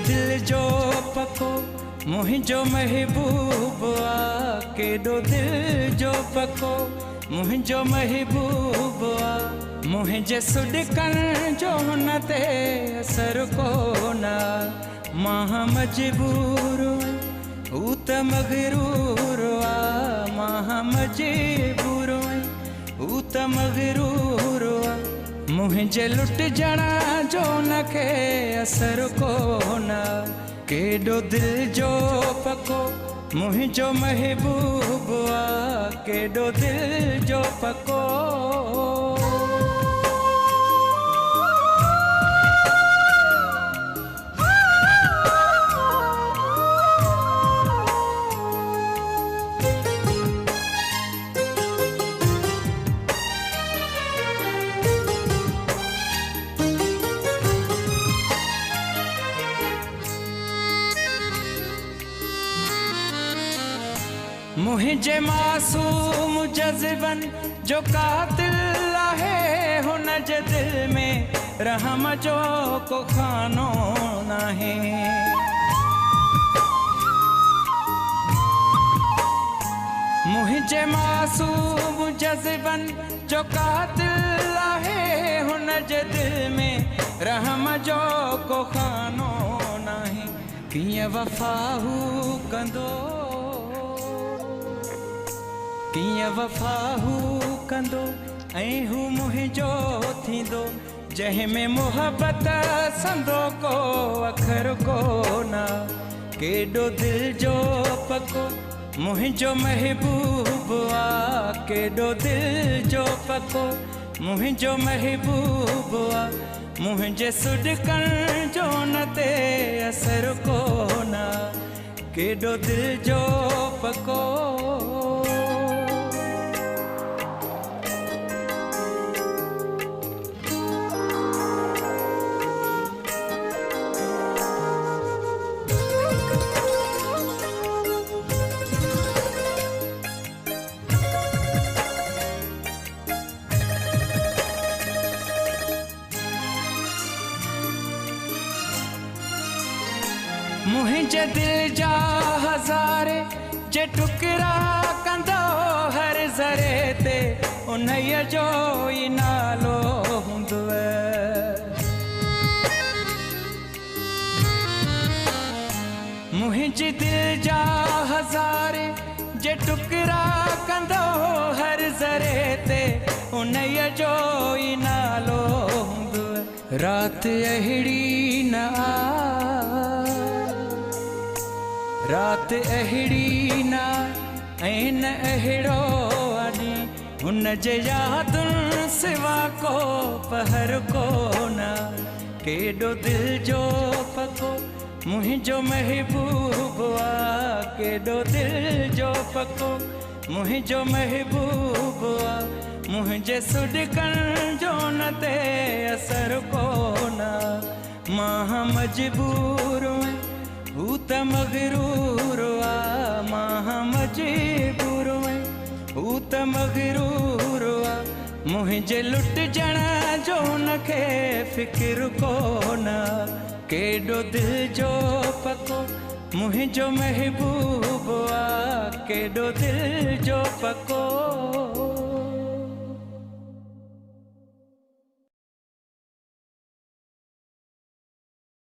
दिल जो पको मुहिंजो महबूब आ, केॾो दिल जो पको मुहिंजो महबूब आ, मुहिंजे सुॾकण जो हुन ते असर कोन, मां मजबूर हू त मगरूर आ, मां मजबूर हू त मगरूर आ, मुहिंजे लुटजण जो हुनखे असर कोन, केॾो दिल जो पको मुहिंजो महबूब आ, केॾो दिल जो पको। मुहिंजे मासूम जज़्बन जो कातिल आहे, हुन जे दिल में रहम जो को खानो नाहे, मुहिंजे मासूम जज़्बन जो कातिल आहे, हुन जे दिल में रहम जो को खानो नाहे, कीअं वफ़ाहू कंदो कीअं वफ़ाहू कंदो ऐं हू मुहिंजो थींदो, जंहिंमें मुहबत संदो को अखर कोन, केॾो दिल जो पको मुहिंजो महबूब आ, केॾो दिल जो पको मुहिंजो महबूब आ, मुहिंजे सुॾकण जो न ते असर कोन, केॾो दिल जो पको। मुहिंजे दिल जा हज़ारे जे टुकड़ा कंदो हर ज़रे ते, उन्हीअ जो ई नालो हूंदव, मुहिंजे दिल जा हज़ारे जे टुकड़ा कंदो हर ज़रे ते, उन्हीअ जो ई नालो हूंदव, रात अहिड़ी न रात अहिड़ी न ऐं न अहिड़ो अॾी, हुन जे यादुनि सिवा को पहर कोन, केॾो दिल जो पको मुहिंजो महबूब आ, केॾो दिल जो पको मुहिंजो महबूब आ, मुहिंजे सुॾकण जो न ते असर कोन, मां मजबूर हू त मगरूर आ, मां मजबूर हू त मगरूर आ, मुहिंजे लुटजण जो हुनखे फ़िक्र कोन, केॾो दिल जो पको मुहिंजो महबूब आ, केॾो दिल जो पको।